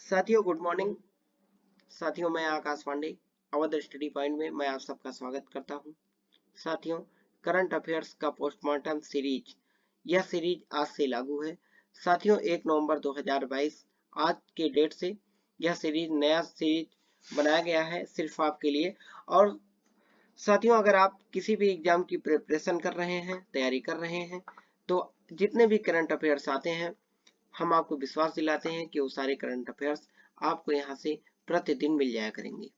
साथियों good morning. साथियों मैं आकाश पांडे अवध स्टडी पॉइंट में मैं आप सबका स्वागत करता हूं। साथियों करंट अफेयर्स का पोस्टमार्टम सीरीज, यह सीरीज आज से लागू है। साथियों 1 नवंबर 2022 आज के डेट से यह सीरीज नया सीरीज बनाया गया है सिर्फ आपके लिए। और साथियों अगर आप किसी भी एग्जाम की प्रिपरेशन कर रहे हैं, तैयारी कर रहे हैं, तो जितने भी करंट अफेयर्स आते हैं हम आपको विश्वास दिलाते हैं कि वो सारे करंट अफेयर्स आपको यहाँ से प्रतिदिन मिल जाया करेंगे।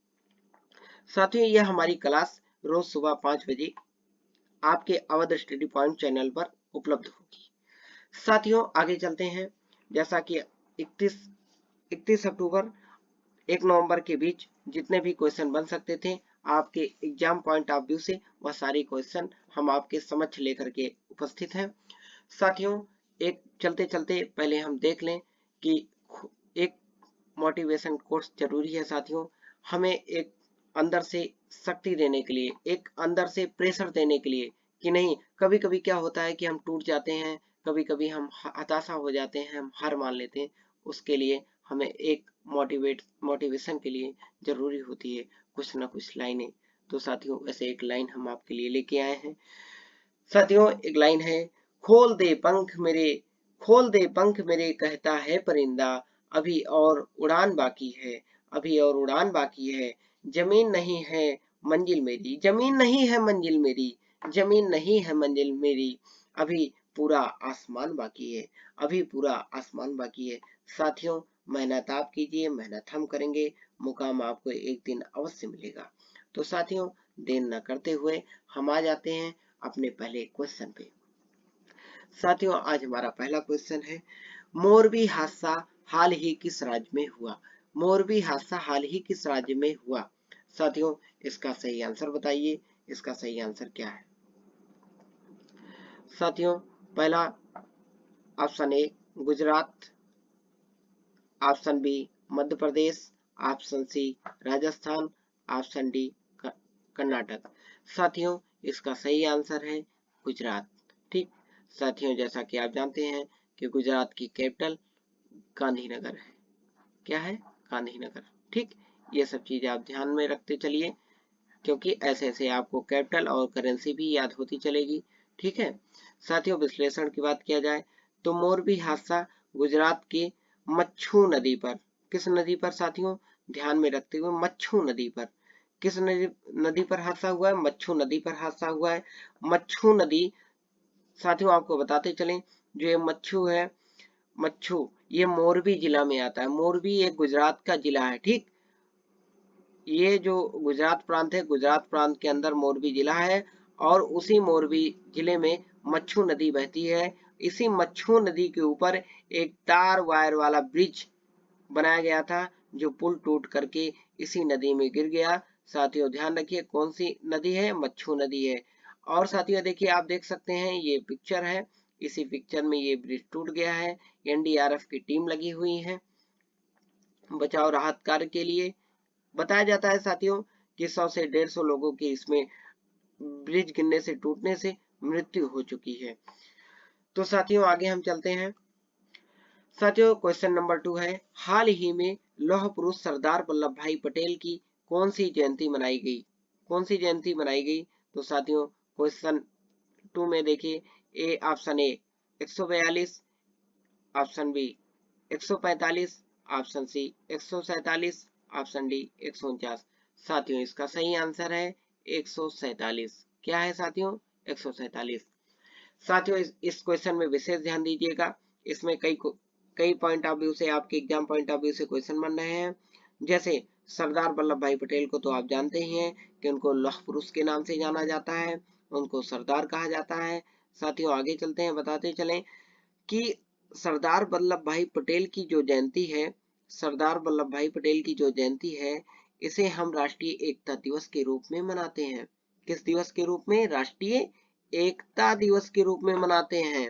साथियों यह हमारी क्लास रोज सुबह 5 बजे आपके अवध स्टडी पॉइंट चैनल पर उपलब्ध होगी। साथियों आगे चलते हैं। जैसा कि 31 अक्टूबर 1 नवंबर के बीच जितने भी क्वेश्चन बन सकते थे आपके एग्जाम पॉइंट ऑफ व्यू से, वह सारे क्वेश्चन हम आपके समक्ष लेकर के उपस्थित हैं। साथियों एक चलते चलते पहले हम देख लें कि एक मोटिवेशन कोर्स जरूरी है। साथियों हमें एक अंदर से शक्ति देने के लिए, एक अंदर से प्रेशर देने के लिए कि नहीं, कभी कभी क्या होता है कि हम टूट जाते हैं, कभी कभी हम हताशा हो जाते हैं, हम हार मान लेते हैं। उसके लिए हमें एक मोटिवेशन के लिए जरूरी होती है कुछ ना कुछ लाइनें। तो साथियों ऐसे एक लाइन हम आपके लिए लेके आए हैं। साथियों एक लाइन है, खोल दे पंख मेरे कहता है परिंदा, अभी और उड़ान बाकी है, अभी और उड़ान बाकी है, जमीन नहीं है मंजिल मेरी, जमीन नहीं है मंजिल मेरी, जमीन नहीं है मंजिल मेरी, अभी पूरा आसमान बाकी है, अभी पूरा आसमान बाकी है। साथियों मेहनत आप कीजिए, मेहनत हम करेंगे, मुकाम आपको एक दिन अवश्य मिलेगा। तो साथियों देर न करते हुए हम आ जाते हैं अपने पहले क्वेश्चन पे। साथियों आज हमारा पहला क्वेश्चन है, मोरबी हादसा हाल ही किस राज्य में हुआ? मोरबी हादसा हाल ही किस राज्य में हुआ? साथियों इसका सही आंसर बताइए, इसका सही आंसर क्या है? साथियों पहला option A Gujarat, option B Madhya Pradesh, option C Rajasthan, option D Karnataka. साथियों इसका सही आंसर है गुजरात। ठीक साथियों जैसा कि आप जानते हैं कि गुजरात की कैपिटल गांधीनगर है। क्या है? गांधीनगर। ठीक ये सब चीजें आप ध्यान में रखते चलिए, क्योंकि ऐसे ऐसे आपको कैपिटल और करेंसी भी याद होती चलेगी। ठीक है साथियों विश्लेषण की बात किया जाए तो मोरबी हादसा गुजरात के मच्छू नदी पर, किस नदी पर साथियों? ध्यान में रखते हुए मच्छू नदी पर, किस नदी पर हादसा हुआ है? मच्छू नदी पर हादसा हुआ है। मच्छू नदी साथियों आपको बताते चलें, जो ये मच्छू है, मच्छू ये मोरबी जिला में आता है। मोरबी एक गुजरात का जिला है। ठीक ये जो गुजरात प्रांत है, गुजरात प्रांत के अंदर मोरबी जिला है और उसी मोरबी जिले में मच्छू नदी बहती है। इसी मच्छू नदी के ऊपर एक तार वायर वाला ब्रिज बनाया गया था, जो पुल टूट करके इसी नदी में गिर गया। साथियों ध्यान रखिए कौन सी नदी है? मच्छू नदी है। और साथियों देखिए आप देख सकते हैं ये पिक्चर है, इसी पिक्चर में ये ब्रिज टूट गया है। एनडीआरएफ की टीम लगी हुई है बचाव राहत कार्य के लिए। बताया जाता है साथियों कि 100 से 150 लोगों की इसमें ब्रिज गिरने से, टूटने से मृत्यु हो चुकी है। तो साथियों आगे हम चलते हैं। साथियों क्वेश्चन नंबर 2 है, हाल ही में लौह पुरुष सरदार वल्लभ भाई पटेल की कौन सी जयंती मनाई गई? कौन सी जयंती मनाई गई? तो साथियों क्वेश्चन 2 में देखिए, A option A 142, option B 145, option C 147, option D 149। साथियों इसका सही आंसर है 147। क्या है साथियों? 147। साथियों इस क्वेश्चन में विशेष ध्यान दीजिएगा, इसमें कई पॉइंट ऑफ व्यू से, आपके एग्जाम पॉइंट ऑफ व्यू से क्वेश्चन बन रहे हैं। जैसे सरदार वल्लभ भाई पटेल को तो आप जानते ही हैं कि उनको लौह पुरुष के नाम से जाना जाता है, उनको सरदार कहा जाता है। साथियों आगे चलते हैं, बताते चलें कि सरदार वल्लभ भाई पटेल की जो जयंती है, सरदार वल्लभ भाई पटेल की जो जयंती है, इसे हम राष्ट्रीय एकता दिवस के रूप में मनाते हैं। किस दिवस के रूप में? राष्ट्रीय एकता दिवस के रूप में मनाते हैं।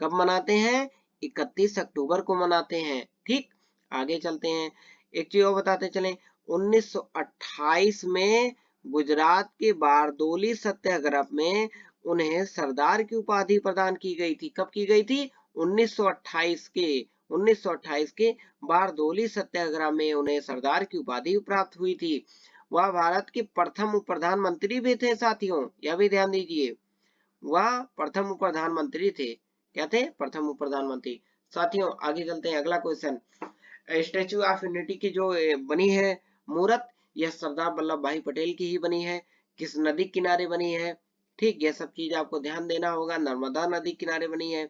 कब मनाते हैं? 31 अक्टूबर को मनाते हैं। ठीक आगे चलते हैं, एक चीज और बताते चलें, 1928 में गुजरात के बारदोली सत्याग्रह में उन्हें सरदार की उपाधि प्रदान की गई थी। कब की गई थी? 1928 के 1928 के बारदोली सत्याग्रह में उन्हें सरदार की उपाधि प्राप्त हुई थी। वह भारत के प्रथम उप प्रधानमंत्री भी थे साथियों, यह भी ध्यान दीजिए, वह प्रथम उप प्रधानमंत्री थे। क्या थे? प्रथम उप प्रधानमंत्री। साथियों आगे चलते हैं, अगला क्वेश्चन। स्टेच्यू ऑफ यूनिटी की जो बनी है मूर्त, यह सरदार वल्लभ भाई पटेल की ही बनी है। किस नदी किनारे बनी है? ठीक, यह सब चीज आपको ध्यान देना होगा। नर्मदा नदी किनारे बनी है।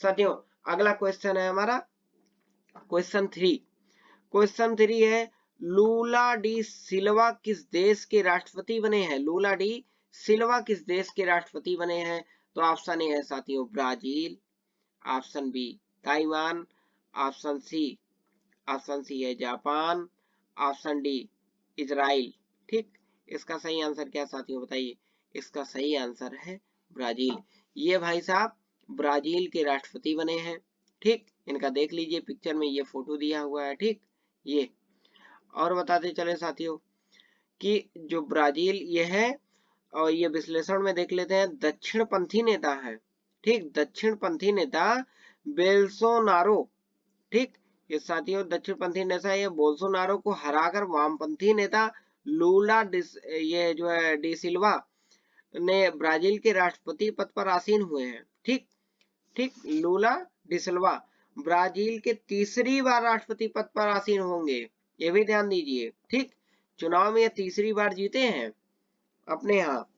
साथियों अगला क्वेश्चन है हमारा क्वेश्चन 3। क्वेश्चन 3 है, लूला डी सिल्वा किस देश के राष्ट्रपति बने हैं? लूला डी सिल्वा किस देश के राष्ट्रपति बने हैं? तो ऑप्शन ए है साथियों Brazil, option B Taiwan, option C है जापान, ऑप्शन डी इजराइल। ठीक, इसका सही आंसर क्या साथियों बताइए? इसका सही आंसर है ब्राजील। ये भाई साहब ब्राजील के राष्ट्रपति बने हैं। ठीक, इनका देख लीजिए पिक्चर में ये फोटो दिया हुआ है। ठीक, ये और बताते चले साथियों कि जो ब्राजील ये है, और ये विश्लेषण में देख लेते हैं, दक्षिणपंथी नेता है। ठीक, दक्षिणपंथी नेता बोल्सोनारो। ठीक, ये साथियों दक्षिणपंथी नेता ये बोल्सोनारो को हराकर वामपंथी नेता लूला ये जो है डी सिल्वा ने ब्राजील के राष्ट्रपति पद पर आसीन हुए हैं। ठीक ठीक, लूला डी सिल्वा ब्राजील के तीसरी बार राष्ट्रपति पद पर आसीन होंगे, ये भी ध्यान दीजिए। ठीक, चुनाव में ये तीसरी बार जीते हैं अपने यहाँ।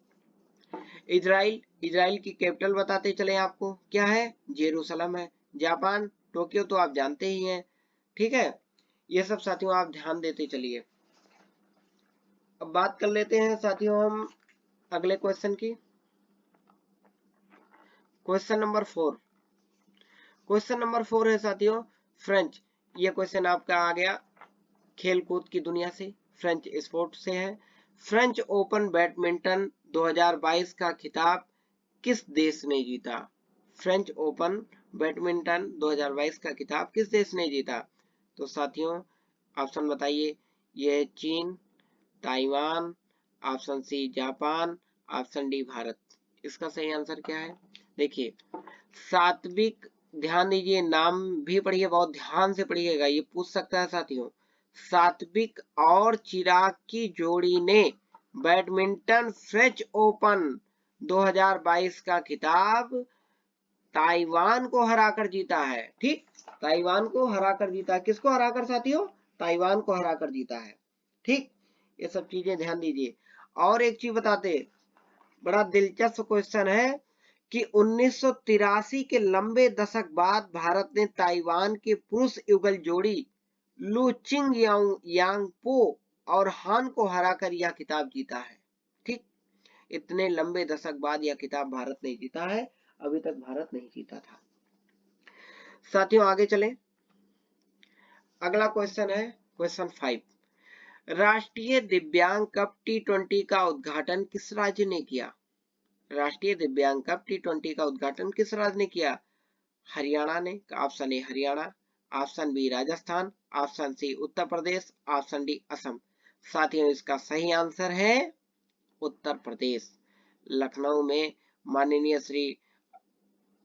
इजराइल की कैपिटल बताते चले आपको, क्या है? जेरूसलम है। जापान टोक्यो तो आप जानते ही हैं। ठीक है, ये सब साथियों आप ध्यान देते चलिए। अब बात कर लेते हैं साथियों हम अगले क्वेश्चन की। Question number 4। क्वेश्चन नंबर 4 है साथियों फ्रेंच। ये क्वेश्चन आपका आ गया खेलकूद की दुनिया से, फ्रेंच स्पोर्ट से है। फ्रेंच ओपन बैडमिंटन 2022 का खिताब किस देश ने जीता? फ्रेंच ओपन बैडमिंटन 2022 का खिताब किस देश ने जीता? तो साथियों ऑप्शन बताइए। ये चीन, Taiwan, option C Japan, option D Bharat. इसका सही आंसर क्या है? देखिए सात्विक, ध्यान दीजिए, नाम भी पढ़िए, बहुत ध्यान से पढ़िएगा, ये पूछ सकता है साथियों। सात्विक और चिराग की जोड़ी ने बैडमिंटन फ्रेंच ओपन 2022 का खिताब ताइवान को हराकर जीता है। ठीक, ताइवान को हराकर जीता है। किसको हराकर साथियों? ताइवान को हराकर जीता है। ठीक, ये सब चीजें ध्यान दीजिए। और एक चीज बताते, बड़ा दिलचस्प क्वेश्चन है कि 1983 के लंबे दशक बाद भारत ने ताइवान के पुरुष युगल जोड़ी लू चिंग यांगपो और हान को हराकर यह खिताब जीता है। ठीक, इतने लंबे दशक बाद यह खिताब भारत ने जीता है, अभी तक भारत नहीं जीता था। साथियों आगे चलें, अगला क्वेश्चन है क्वेश्चन 5। राष्ट्रीय दिव्यांग कप T20 का उद्घाटन किस राज्य ने किया? राष्ट्रीय दिव्यांग कप T20 का उद्घाटन किस राज्य ने किया? हरियाणा ने। Option A Haryana, option B Rajasthan, option C Uttar Pradesh, option D Assam. साथियों इसका सही आंसर है उत्तर प्रदेश। लखनऊ में माननीय श्री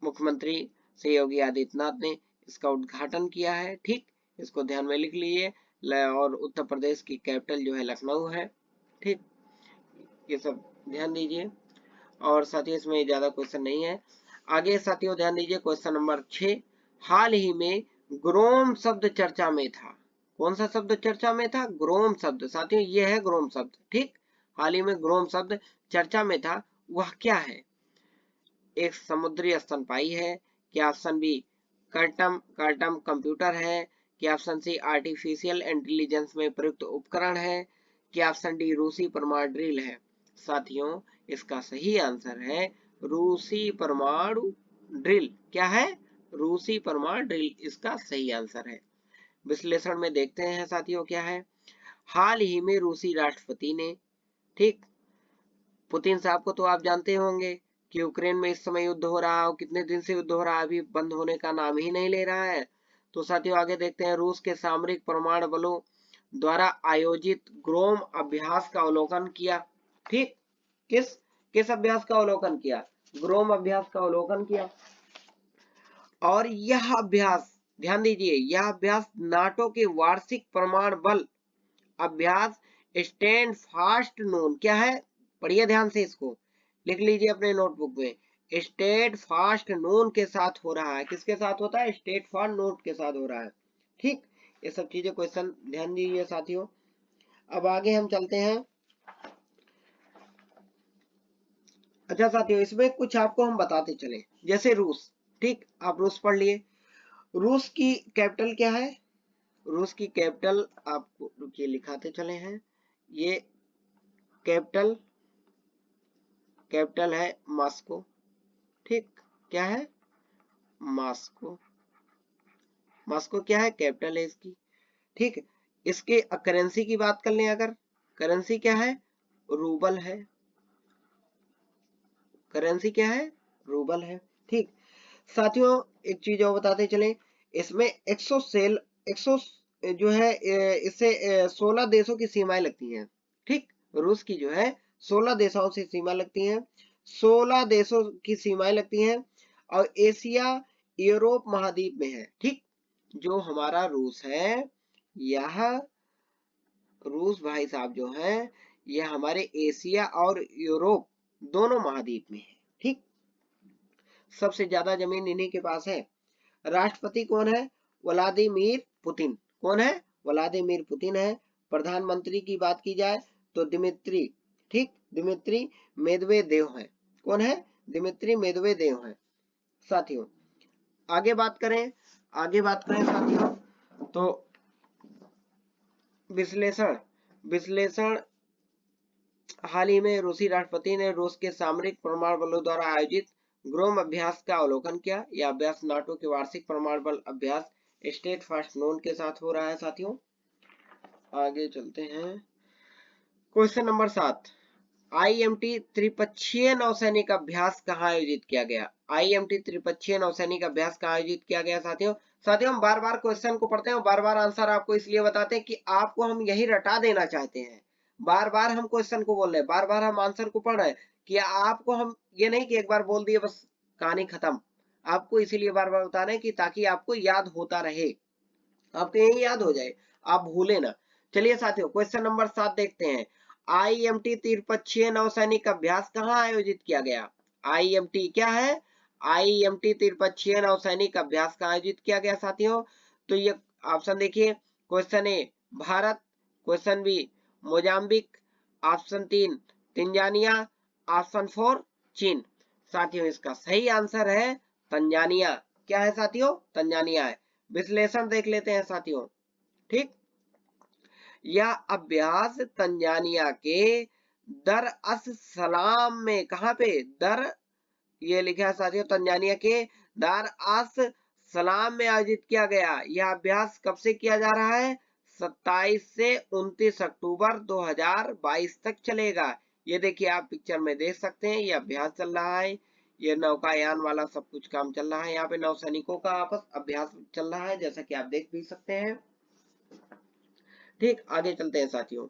मुख्यमंत्री श्री योगी आदित्यनाथ ने इसका उद्घाटन किया है। ठीक, इसको ध्यान में लिख लीजिए। और उत्तर प्रदेश की कैपिटल जो है लखनऊ है। ठीक, ये सब ध्यान दीजिए। और साथियों इसमें ज्यादा क्वेश्चन नहीं है। आगे साथियों ध्यान दीजिए क्वेश्चन नंबर 6। हाल ही में ग्रोम शब्द चर्चा में था। कौन सा शब्द चर्चा में था? ग्रोम शब्द। साथियों ये है ग्रोम शब्द। ठीक, हाल ही में ग्रोम शब्द चर्चा में था, वह क्या है? एक समुद्री स्तनपायी है, क्या ऑप्शन बी कर्टम कंप्यूटर है, क्या ऑप्शन सी आर्टिफिशियल इंटेलिजेंस में प्रयुक्त उपकरण है, क्या ऑप्शन डी रूसी परमाणु ड्रिल है? साथियों इसका सही आंसर है रूसी परमाणु ड्रिल। क्या है? रूसी परमाणु ड्रिल इसका सही आंसर है। विश्लेषण में देखते हैं साथियों क्या है। हाल ही में रूसी राष्ट्रपति ने, ठीक, पुतिन साहब को तो आप जानते होंगे कि यूक्रेन में इस समय युद्ध हो रहा है, कितने दिन से युद्ध हो रहा है, अभी बंद होने का नाम ही नहीं ले रहा है। तो साथियों आगे देखते हैं, रूस के सामरिक परमाणु बलों द्वारा आयोजित ग्रोम अभ्यास का अवलोकन किया। ठीक, किस अभ्यास का अवलोकन किया? ग्रोम अभ्यास का अवलोकन किया। और यह अभ्यास ध्यान दीजिए, यह अभ्यास नाटो के वार्षिक प्रमाण बल अभ्यास स्टैंड फास्ट नून, क्या है, पढ़िए ध्यान से, इसको लिख लीजिए अपने नोटबुक में, स्टेट फास्ट नून के साथ हो रहा है। किसके साथ होता है? स्टेट फास्ट नून के साथ हो रहा है। ठीक, ये सब चीजें क्वेश्चन ध्यान दीजिए साथियों। अब आगे हम चलते हैं। अच्छा साथियों, इसमें कुछ आपको हम बताते चले, जैसे रूस। ठीक, आप रूस पढ़ लिए। रूस की कैपिटल क्या है? रूस की कैपिटल आपको रुकिए लिखाते चले हैं। ये कैपिटल कैपिटल है मॉस्को। ठीक, क्या है? मॉस्को। मॉस्को क्या है? कैपिटल है इसकी। ठीक, इसके करेंसी की बात कर लें अगर, करेंसी क्या है? रूबल है। करेंसी क्या है? रूबल है। ठीक साथियों, एक चीज और बताते चले, इसमें 100 जो है इससे 16 देशों की सीमाएं लगती हैं। ठीक, रूस की जो है 16 देशों से सीमा लगती हैं, 16 देशों की सीमाएं लगती हैं, और एशिया यूरोप महाद्वीप में है। ठीक, जो हमारा रूस है, यह रूस भाई साहब जो है, यह हमारे एशिया और यूरोप दोनों महाद्वीप में है। ठीक, सबसे ज्यादा जमीन इन्हीं के पास है। राष्ट्रपति कौन है? Vladimir Putin. कौन है? व्लादिमीर पुतिन है। प्रधानमंत्री की बात की जाए तो दिमित्री, ठीक, दिमित्री मेदवेदेव है। कौन है? दिमित्री मेदवेदेव है। साथियों आगे बात करें, साथियों, तो विश्लेषण विश्लेषण हाल ही में रूसी राष्ट्रपति ने रूस के सामरिक परमाणु बलों द्वारा आयोजित ग्रोम अभ्यास का अवलोकन किया। यह अभ्यास नाटो के वार्षिक परमाणु बल अभ्यास स्टेट फास्ट नोन के साथ हो रहा है। साथियों आगे चलते हैं। क्वेश्चन नंबर 7, आईएमटी त्रिपक्षीय नौसैनिक अभ्यास कहाँ आयोजित किया गया? आईएमटी त्रिपक्षीय नौसैनिक अभ्यास कहाँ आयोजित किया गया? साथियों हम बार बार क्वेश्चन को पढ़ते हैं, बार बार आंसर आपको इसलिए बताते हैं कि आपको हम यही रटा देना चाहते हैं। बार बार हम क्वेश्चन को बोल रहे हैं, बार बार हम आंसर को पढ़ रहे हैं, कि आपको हम ये नहीं कि एक बार बोल दिए बस कहानी खत्म। आपको इसीलिए बार बार बता रहे हैं कि ताकि आपको याद होता रहे, आपको यही याद हो जाए, आप भूले ना। चलिए साथियों क्वेश्चन नंबर 7 देखते हैं। आईएमटी त्रिपक्षीय नौसैनिक अभ्यास कहाँ आयोजित किया गया? आईएमटी क्या है? आईएमटी त्रिपक्षीय नौसैनिक अभ्यास कहाँ आयोजित किया गया साथियों? तो ये ऑप्शन देखिए, question A Bharat, question B Mozambique, option 3 Tanzania, option 4 चीन। साथियों इसका सही आंसर है तंजानिया। क्या है साथियों? तंजानिया है। विश्लेषण देख लेते हैं साथियों। ठीक, यह अभ्यास तंजानिया के दर अस सलाम में, कहां पे? दर, ये लिखा है साथियों, तंजानिया के दार अस सलाम में आयोजित किया गया। यह अभ्यास कब से किया जा रहा है? 27 से 29 अक्टूबर 2022 तक चलेगा। ये देखिए आप पिक्चर में देख सकते हैं, ये अभ्यास चल रहा है, ये नौकायान वाला सब कुछ काम चल रहा है। यहाँ पे नौसैनिकों का आपस अभ्यास चल रहा है, जैसा कि आप देख भी सकते हैं। ठीक, आगे चलते हैं साथियों।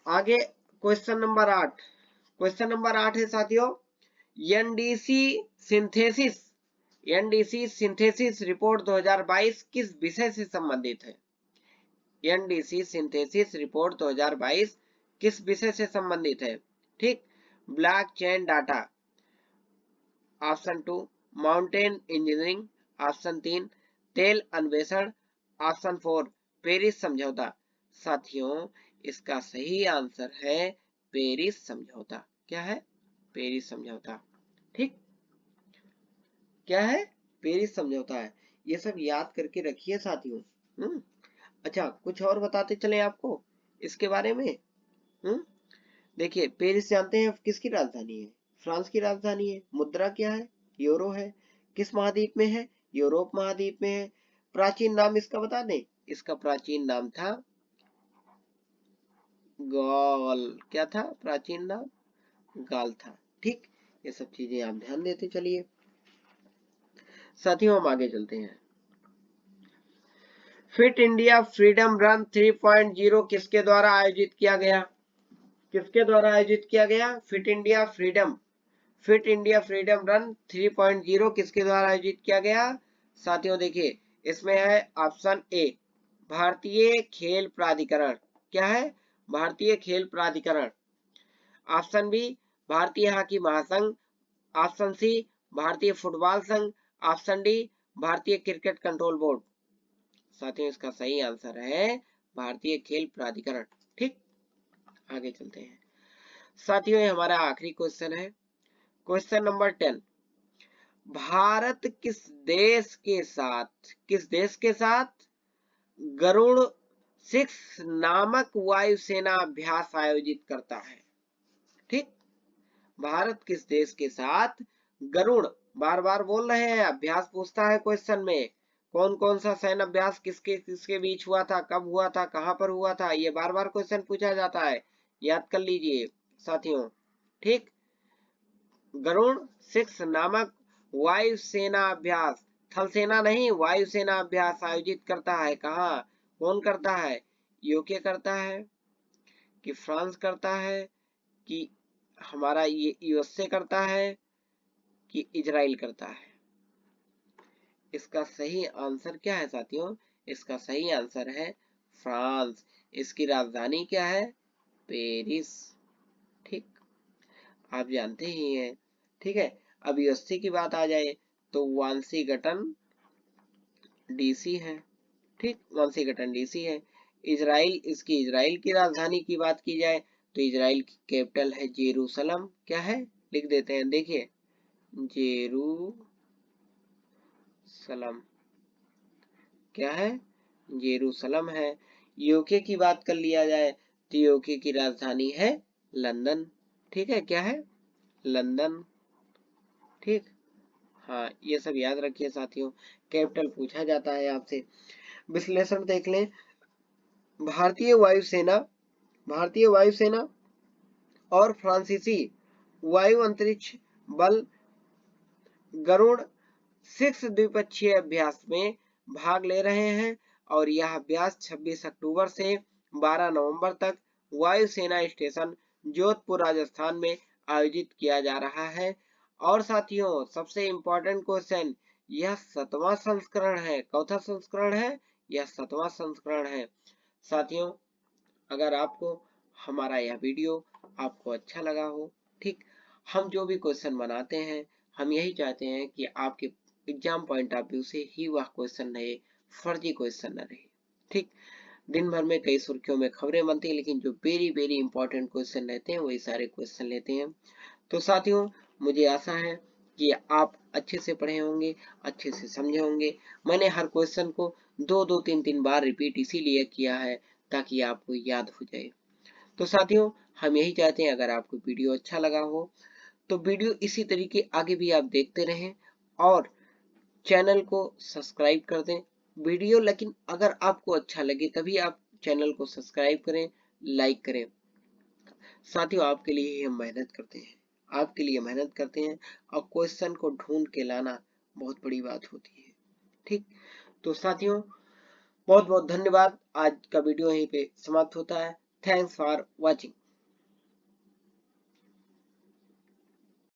आगे क्वेश्चन नंबर 8, क्वेश्चन नंबर 8 है साथियों, NDC synthesis, NDC synthesis report 2022 किस विषय से संबंधित है? एनडीसी सिंथेसिस रिपोर्ट 2022 किस विषय से संबंधित है? ठीक, blockchain data, option 2 mountain engineering, option 3 तेल अन्वेषण, ऑप्शन 4 पेरिस समझौता। साथियों इसका सही आंसर है पेरिस समझौता। क्या है? पेरिस समझौता। ठीक, क्या है? पेरिस समझौता है। ये सब याद करके रखिए साथियों। अच्छा कुछ और बताते चले आपको इसके बारे में। देखिए पेरिस जानते हैं किसकी राजधानी है? फ्रांस की राजधानी है। मुद्रा क्या है? यूरो है। किस महाद्वीप में है? यूरोप महाद्वीप में है। प्राचीन नाम इसका बता दें, इसका प्राचीन नाम था गॉल। क्या था प्राचीन नाम? गाल था। ठीक, ये सब चीजें आप ध्यान देते चलिए। साथियों हम आगे चलते हैं। फिट इंडिया फ्रीडम रन 3.0 किसके द्वारा आयोजित किया गया? किसके द्वारा आयोजित किया गया? फिट इंडिया फ्रीडम रन 3.0 किसके द्वारा आयोजित किया गया? साथियों देखिए, इसमें है ऑप्शन ए भारतीय खेल प्राधिकरण। क्या है? भारतीय खेल प्राधिकरण। ऑप्शन बी भारतीय हॉकी महासंघ। ऑप्शन सी भारतीय फुटबॉल संघ। ऑप्शन डी भारतीय क्रिकेट कंट्रोल बोर्ड। साथियों इसका सही आंसर है भारतीय खेल प्राधिकरण। ठीक, आगे चलते हैं साथियों। ये हमारा आखिरी क्वेश्चन है, क्वेश्चन नंबर 10। भारत किस देश के साथ गरुड़ 6 नामक वायुसेना अभ्यास आयोजित करता है? ठीक, भारत किस देश के साथ गरुड़, बार बार बोल रहे हैं, अभ्यास पूछता है क्वेश्चन में। कौन कौन सा सैन्य अभ्यास किसके किसके बीच हुआ था, कब हुआ था, कहां पर हुआ था, ये बार बार क्वेश्चन पूछा जाता है, याद कर लीजिए साथियों। ठीक, गरुड़ 6 नामक वायुसेना अभ्यास, थल सेना नहीं, वायुसेना अभ्यास आयोजित करता है। कहा, कौन करता है? यूके करता है कि फ्रांस करता है कि हमारा ये यूएसए करता है कि इजराइल करता है? इसका सही आंसर क्या है साथियों? इसका सही आंसर है फ्रांस। इसकी राजधानी क्या है? पेरिस। ठीक, आप जानते ही हैं। ठीक है, अब यूएसए की बात आ जाए तो वाशिंगटन डीसी है। ठीक, वाशिंगटन डीसी है। इजराइल की राजधानी की बात की जाए तो इजराइल की कैपिटल है जेरूसलम। क्या है? लिख देते हैं, देखिए जेरूसलम। क्या है? जेरूसलम है। यूके की बात कर लिया जाए तो यूके की राजधानी है लंदन। ठीक है, क्या है? लंदन। ठीक, हाँ ये सब याद रखिए साथियों, कैपिटल पूछा जाता है आपसे। विश्लेषण देख लें। भारतीय वायुसेना भारतीय वायुसेना और फ्रांसीसी वायु अंतरिक्ष बल गरुड़ 6 द्विपक्षीय अभ्यास में भाग ले रहे हैं और यह अभ्यास 26 अक्टूबर से 12 नवंबर तक वायुसेना स्टेशन जोधपुर राजस्थान में आयोजित किया जा रहा है। और साथियों सबसे इम्पोर्टेंट क्वेश्चन, यह 7वां संस्करण है। चौथा संस्करण है, यह 7वां संस्करण है। साथियों अगर आपको हमारा यह वीडियो आपको अच्छा लगा हो, ठीक, हम जो भी क्वेश्चन बनाते हैं हम यही चाहते हैं कि आपके एग्जाम पॉइंट ऑफ व्यू से ही वह क्वेश्चन रहे, फर्जी क्वेश्चन न रहे। ठीक, दिन भर में कई सुर्खियों में खबरें बनती हैं लेकिन जो वेरी वेरी इंपॉर्टेंट क्वेश्चन रहते हैं वही सारे क्वेश्चन लेते हैं। तो साथियों मुझे आशा है कि आप अच्छे से पढ़े होंगे, अच्छे से समझे होंगे। मैंने हर क्वेश्चन को 2-2 3-3 बार रिपीट इसीलिए किया है ताकि आपको याद हो जाए। तो साथियों हम यही चाहते हैं, अगर आपको वीडियो अच्छा लगा हो तो वीडियो इसी तरीके आगे भी आप देखते रहें और चैनल को सब्सक्राइब कर दें। वीडियो लेकिन अगर आपको अच्छा लगे तभी आप चैनल को सब्सक्राइब करें, लाइक करें। साथियों आपके लिए हम मेहनत करते हैं, आपके लिए मेहनत करते हैं और क्वेश्चन को ढूंढ के लाना बहुत बड़ी बात होती है। ठीक, तो साथियों बहुत बहुत धन्यवाद। आज का वीडियो यहीं पे समाप्त होता है। Thanks for watching.